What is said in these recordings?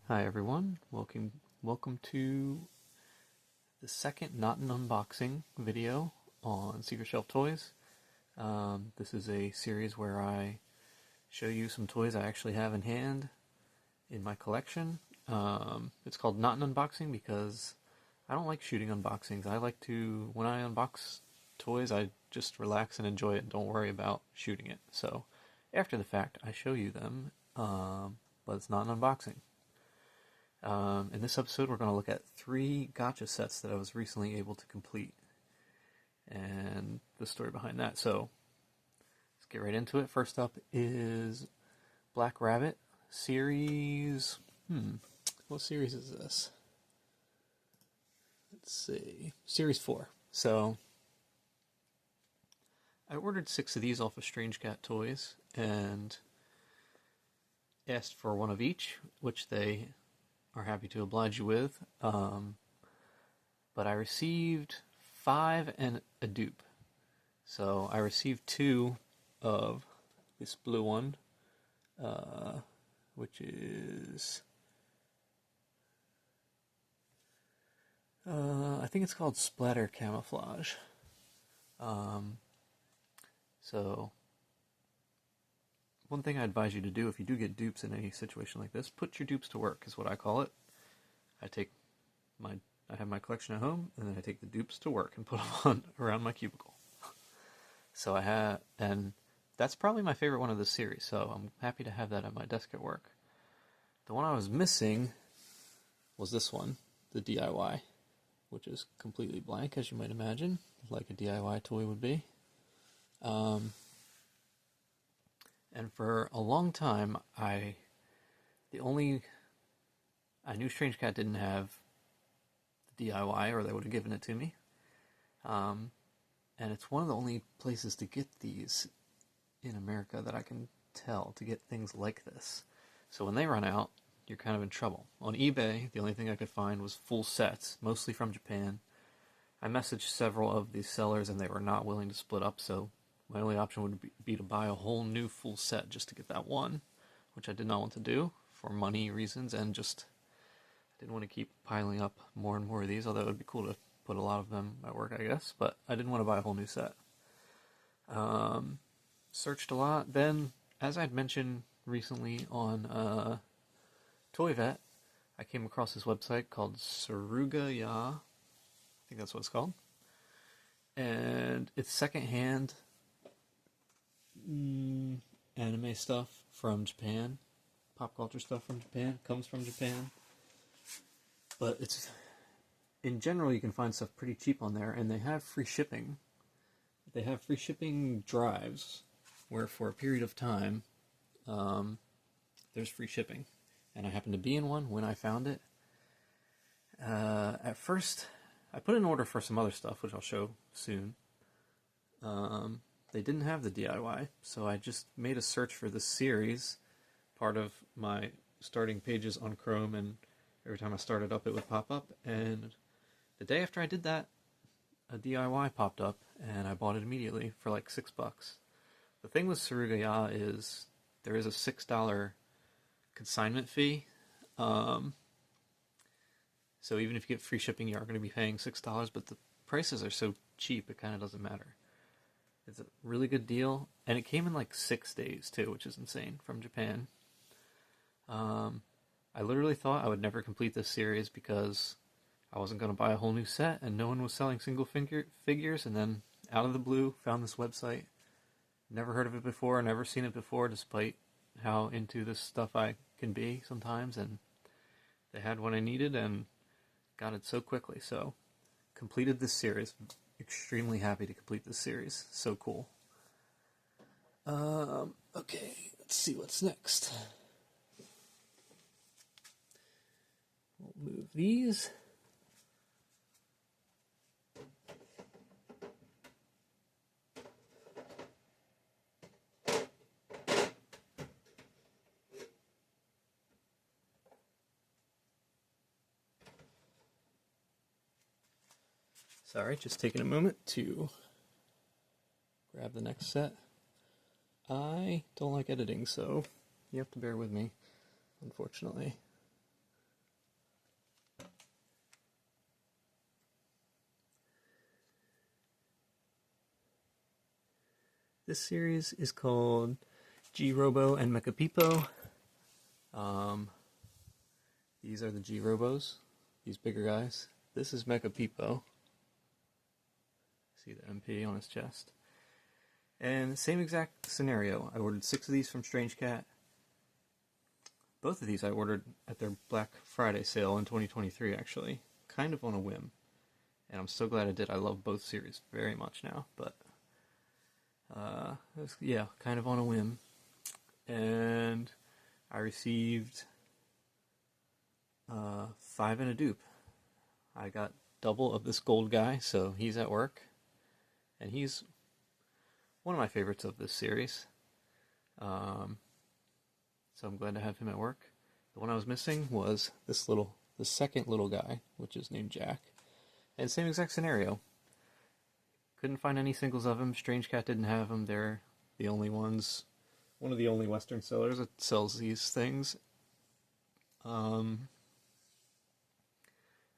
Hi everyone, welcome to the second not an unboxing video on Secret Shelf Toys. This is a series where I show you some toys I actually have in hand in my collection. It's called not an unboxing because I don't like shooting unboxings. I like to, when I unbox toys, I just relax and enjoy it and don't worry about shooting it. So after the fact, I show you them, but it's not an unboxing. In this episode, we're going to look at 3 Gacha sets that I was recently able to complete, and the story behind that. So, let's get right into it. First up is Black Rabbit series. What series is this? Let's see. Series 4. So, I ordered 6 of these off of Strange Cat Toys, and asked for one of each, which they are happy to oblige you with, but I received 5 and a dupe. So I received 2 of this blue one, which is, I think it's called Splatter Camouflage. So one thing I advise you to do if you do get dupes in any situation like this, put your dupes to work, is what I call it. I have my collection at home, and then I take the dupes to work and put them on around my cubicle. So and that's probably my favorite one of this series, so I'm happy to have that at my desk at work. The one I was missing was this one, the DIY, which is completely blank, as you might imagine, like a DIY toy would be. And for a long time, I knew Strange Cat didn't have the DIY, or they would have given it to me. And it's one of the only places to get these in America that I can tell, to get things like this. So when they run out, you're kind of in trouble. On eBay, the only thing I could find was full sets, mostly from Japan. I messaged several of these sellers, and they were not willing to split up, so my only option would be to buy a whole new full set just to get that one, which I did not want to do for money reasons, and just I didn't want to keep piling up more and more of these, although it would be cool to put a lot of them at work, I guess, but I didn't want to buy a whole new set. Searched a lot. Then, as I'd mentioned recently on Toy Vet, I came across this website called Hurrah. I think that's what it's called. And it's secondhand anime stuff from Japan, pop culture stuff from Japan, comes from Japan. But it's, in general, you can find stuff pretty cheap on there, and they have free shipping. They have free shipping drives, where for a period of time, there's free shipping. And I happened to be in one when I found it. At first, I put in an order for some other stuff, which I'll show soon. They didn't have the DIY, so I just made a search for this series, part of my starting pages on Chrome, and every time I started up, it would pop up, and the day after I did that, a DIY popped up, and I bought it immediately for like $6. The thing with Hurrah is there is a $6 consignment fee, so even if you get free shipping, you are going to be paying $6, but the prices are so cheap, it kind of doesn't matter. It's a really good deal, and it came in like 6 days too, which is insane, from Japan. I literally thought I would never complete this series because I wasn't going to buy a whole new set, and no one was selling single figures, and then out of the blue, found this website. Never heard of it before, never seen it before, despite how into this stuff I can be sometimes, and they had what I needed, and got it so quickly, so completed this series. Extremely happy to complete this series. So cool. Okay, let's see what's next. We'll move these. Sorry, just taking a moment to grab the next set. I don't like editing, so you have to bear with me, unfortunately. This series is called G-Robo and Mecha Peepo. These are the G-Robos, these bigger guys. This is Mecha Peepo. See the MP on his chest. And same exact scenario. I ordered 6 of these from Strange Cat. Both of these I ordered at their Black Friday sale in 2023, actually. Kind of on a whim. And I'm so glad I did. I love both series very much now. But, kind of on a whim. And I received 5 in a dupe. I got double of this gold guy, so he's at work. And he's one of my favorites of this series. So I'm glad to have him at work. The one I was missing was the second little guy, which is named Jack. And same exact scenario. Couldn't find any singles of him. Strange Cat didn't have them. They're the only ones, one of the only Western sellers that sells these things. And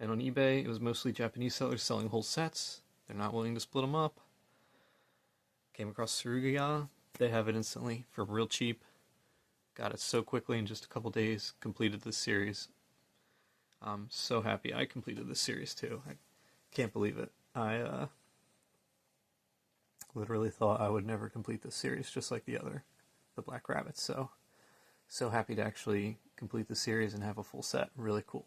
on eBay, it was mostly Japanese sellers selling whole sets. They're not willing to split them up. Came across Hurrah. They have it instantly for real cheap. Got it so quickly in just a couple days. Completed this series. I'm so happy I completed this series too. I can't believe it. I literally thought I would never complete this series, just like the Black Rabbits. So happy to actually complete the series and have a full set. Really cool.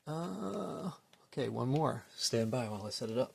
Okay, one more. Stand by while I set it up.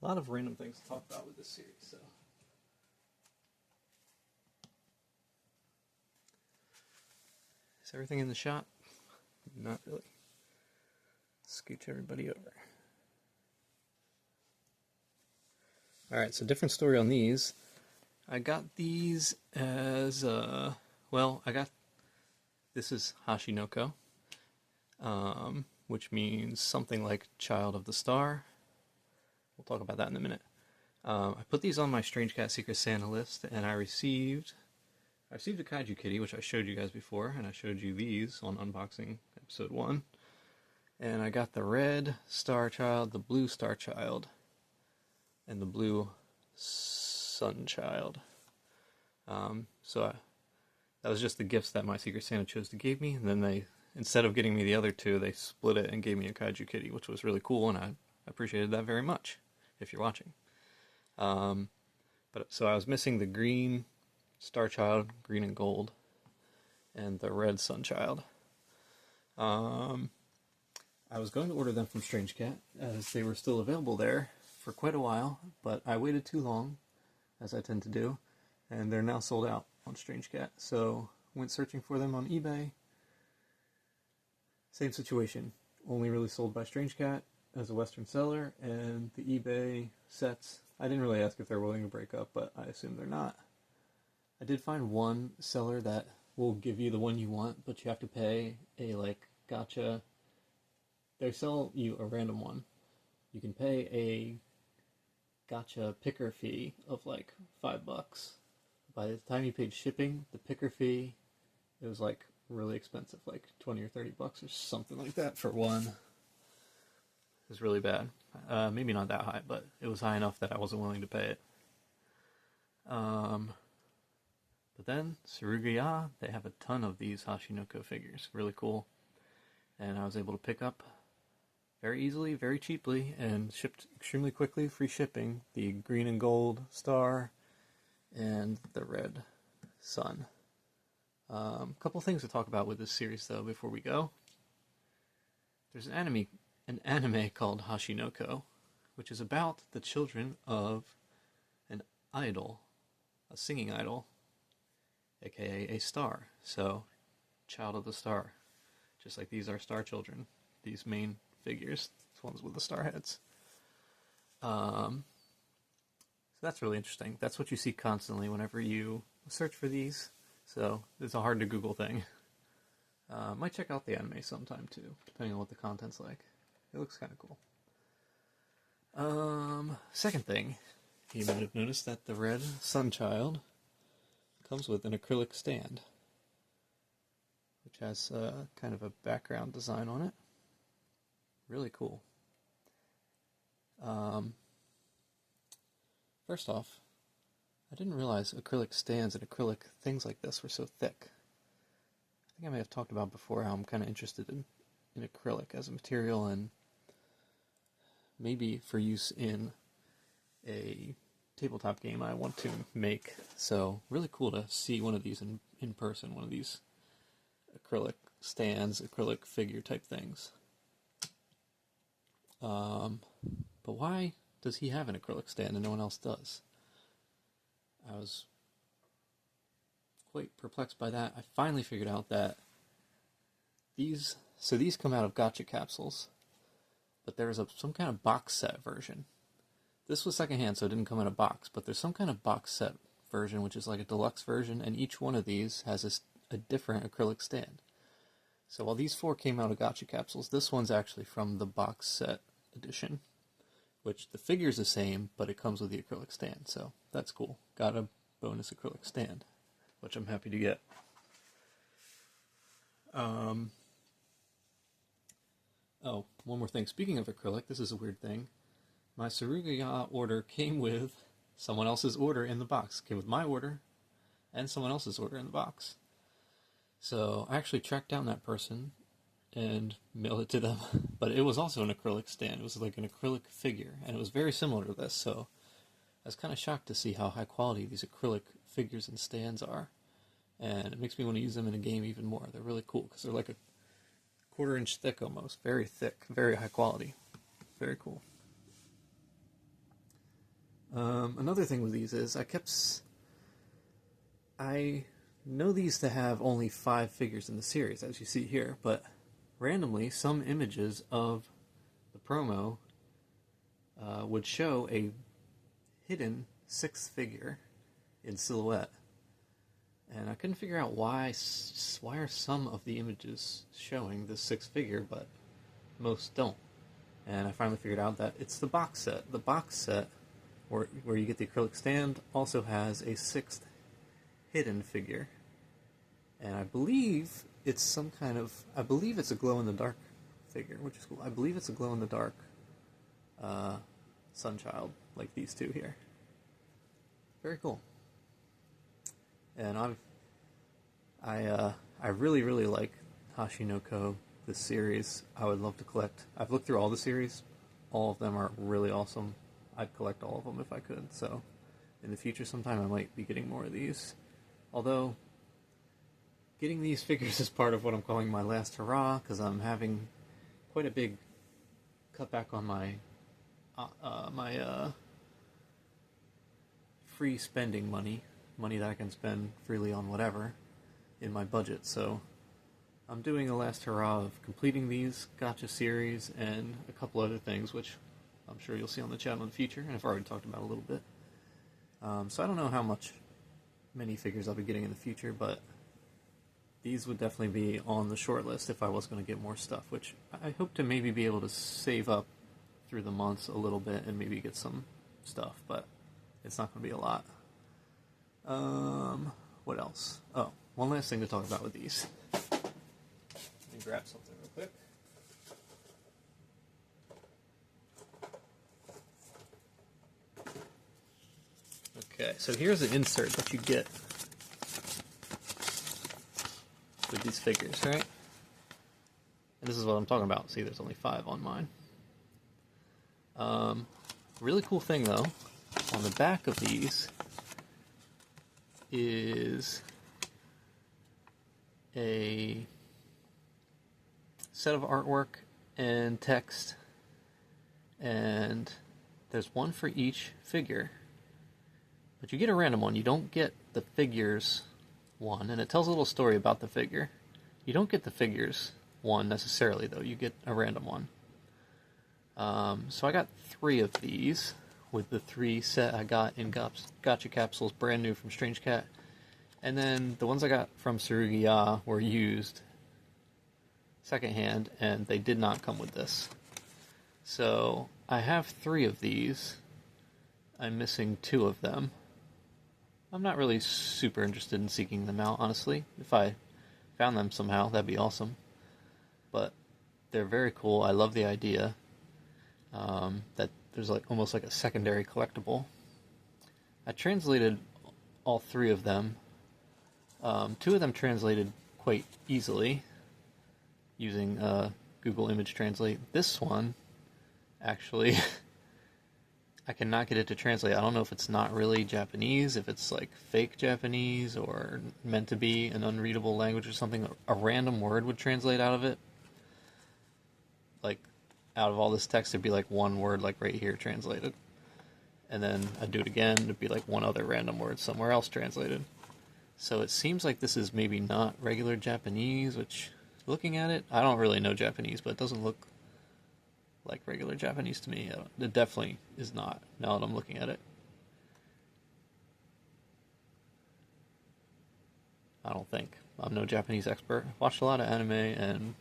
A lot of random things to talk about with this series, so. Is everything in the shot? Not really. Scooch everybody over. Alright, so different story on these. I got these as, this is Hashinoko, which means something like Child of the Star. We'll talk about that in a minute. I put these on my Strange Cat Secret Santa list, and I received a Kaiju Kitty, which I showed you guys before, and I showed you these on Unboxing Episode 1. And I got the red Star Child, the blue Star Child, and the blue Sun Child. That was just the gifts that my Secret Santa chose to give me, and then they, instead of getting me the other two, they split it and gave me a Kaiju Kitty, which was really cool, and I appreciated that very much, if you're watching. So I was missing the green Star Child, green and gold, and the red Sun Child. I was going to order them from Strange Cat, as they were still available there for quite a while, but I waited too long, as I tend to do, and they're now sold out on Strange Cat. So went searching for them on eBay. Same situation, only really sold by Strange Cat as a Western seller, and the eBay sets, I didn't really ask if they're willing to break up, but I assume they're not. I did find one seller that will give you the one you want, but you have to pay a, Gacha. They sell you a random one. You can pay a Gacha picker fee of $5. By the time you paid shipping, the picker fee, it was really expensive, $20 or $30 or something like that for one. It was really bad. Maybe not that high, but it was high enough that I wasn't willing to pay it. But then, Hurrah, they have a ton of these Hashinoko figures. Really cool. And I was able to pick up very easily, very cheaply, and shipped extremely quickly, free shipping, the green and gold Star and the red Sun. A couple things to talk about with this series, though, before we go. There's an anime called Hashinoko, which is about the children of an idol, a singing idol, aka a star. So, Child of the Star. Just like these are star children, these main figures. ones with the star heads. So that's really interesting. That's what you see constantly whenever you search for these. So it's a hard to Google thing. Might check out the anime sometime too, depending on what the content's like. It looks kind of cool. Second thing, you might have noticed that the red Sunchild comes with an acrylic stand, which has kind of a background design on it. Really cool. First off, I didn't realize acrylic stands and acrylic things like this were so thick. I think I may have talked about before how I'm kind of interested in acrylic as a material and maybe for use in a tabletop game I want to make. So really cool to see one of these in person, one of these acrylic stands, acrylic figure type things. But why does he have an acrylic stand and no one else does? I was quite perplexed by that. I finally figured out that these come out of Gacha capsules, but there's some kind of box set version. This was secondhand, so it didn't come in a box, but there's some kind of box set version, which is like a deluxe version, and each one of these has a different acrylic stand. So while these 4 came out of Gacha capsules, this one's actually from the box set edition, which the figure's the same, but it comes with the acrylic stand, so that's cool. Got a bonus acrylic stand, which I'm happy to get. Oh, one more thing. Speaking of acrylic, this is a weird thing. My Surugaya order came with someone else's order in the box. It came with my order and someone else's order in the box. So I actually tracked down that person and mailed it to them. But it was also an acrylic stand. It was like an acrylic figure, and it was very similar to this. So I was kind of shocked to see how high quality these acrylic figures and stands are. And it makes me want to use them in a game even more. They're really cool because they're like a 1/4 inch thick almost. Very thick, very high quality. Very cool. Another thing with these is I know these to have only 5 figures in the series, as you see here, but randomly some images of the promo would show a hidden 6th figure in silhouette. And I couldn't figure out why are some of the images showing the 6th figure, but most don't. And I finally figured out that it's the box set. The box set, where you get the acrylic stand, also has a 6th hidden figure. And I believe it's I believe it's a glow-in-the-dark figure, which is cool. I believe it's a glow-in-the-dark Sunchild, like these 2 here. Very cool. And I really, really like Hashinoko, this series. I would love to collect. I've looked through all the series. All of them are really awesome. I'd collect all of them if I could. So in the future sometime I might be getting more of these. Although getting these figures is part of what I'm calling my last hurrah, because I'm having quite a big cutback on my free spending money that I can spend freely on whatever in my budget. So I'm doing a last hurrah of completing these Gacha series and a couple other things, which I'm sure you'll see on the channel in the future, and I've already talked about a little bit. So I don't know how much minifigures I'll be getting in the future, but these would definitely be on the short list if I was going to get more stuff, which I hope to maybe be able to save up through the months a little bit and maybe get some stuff, but it's not going to be a lot. What else? Oh, one last thing to talk about with these. Let me grab something real quick. Okay, so here's an insert that you get with these figures, right? And this is what I'm talking about. See, there's only 5 on mine. Really cool thing, though, on the back of these is a set of artwork and text, and there's one for each figure. But you get a random one. You don't get the figures one, and it tells a little story about the figure. You don't get the figures one necessarily, though. You get a random one. So I got 3 of these, with the 3 set I got in Gacha capsules, brand new from Strange Cat. And then the ones I got from Hurrah were used secondhand, and they did not come with this. So I have 3 of these. I'm missing 2 of them. I'm not really super interested in seeking them out, honestly. If I found them somehow, that'd be awesome. But they're very cool. I love the idea that there's like almost like a secondary collectible. I translated all 3 of them. 2 of them translated quite easily using Google Image Translate. This one, actually, I cannot get it to translate. I don't know if it's not really Japanese, if it's like fake Japanese, or meant to be an unreadable language or something. A random word would translate out of it. Like, out of all this text, there'd be like one word like right here translated. And then I'd do it again, it'd be like one other random word somewhere else translated. So it seems like this is maybe not regular Japanese, which, looking at it, I don't really know Japanese, but it doesn't look like regular Japanese to me. It definitely is not, now that I'm looking at it. I don't think. I'm no Japanese expert. I've watched a lot of anime, and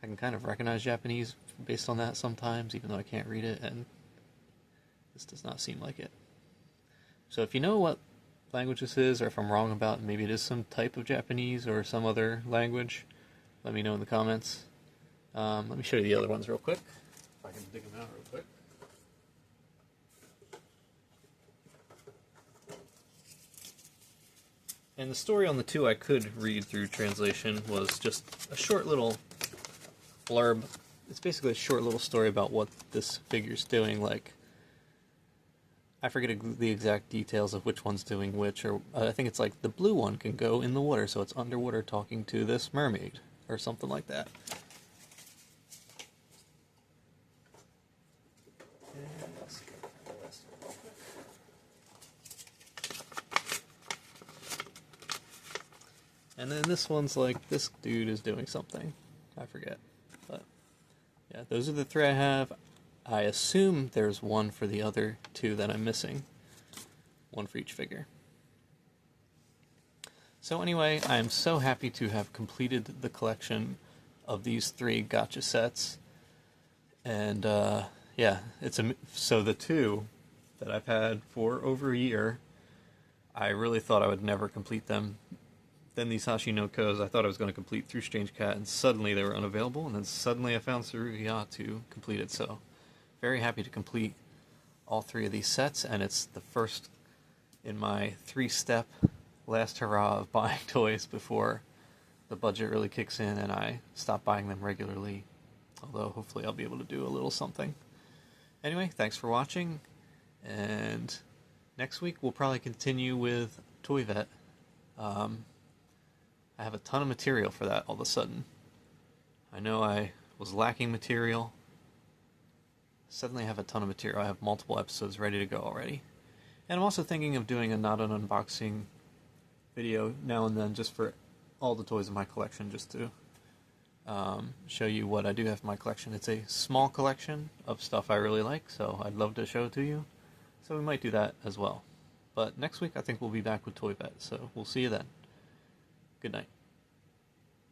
I can kind of recognize Japanese based on that sometimes, even though I can't read it, and this does not seem like it. So if you know what language this is, or if I'm wrong about maybe it is some type of Japanese or some other language, let me know in the comments. Let me show you the other ones real quick, if I can dig them out real quick. And the story on the 2 I could read through translation was just a short little blurb. It's basically a short little story about what this figure's doing. Like, I forget the exact details of which one's doing which, or I think it's like the blue one can go in the water, so it's underwater talking to this mermaid, or something like that. And then this one's like, this dude is doing something. I forget. But yeah, those are the 3 I have. I assume there's 1 for the other 2 that I'm missing. 1 for each figure. So anyway, I'm so happy to have completed the collection of these 3 Gacha sets. And yeah, so the 2 that I've had for over a year, I really thought I would never complete them. Then these Hashi no Ko's I thought I was going to complete through Strange Cat, and suddenly they were unavailable, and then suddenly I found Hurrah to complete it. So very happy to complete all 3 of these sets, and it's the first in my 3-step last hurrah of buying toys before the budget really kicks in and I stop buying them regularly. Although hopefully I'll be able to do a little something. Anyway, thanks for watching, and next week we'll probably continue with Toy Vet. I have a ton of material for that all of a sudden. I know I was lacking material. Suddenly I have a ton of material. I have multiple episodes ready to go already. And I'm also thinking of doing a not an unboxing video now and then, just for all the toys in my collection, just to show you what I do have in my collection. It's a small collection of stuff I really like, so I'd love to show it to you. So we might do that as well. But next week I think we'll be back with Toy Vet, so we'll see you then. Good night.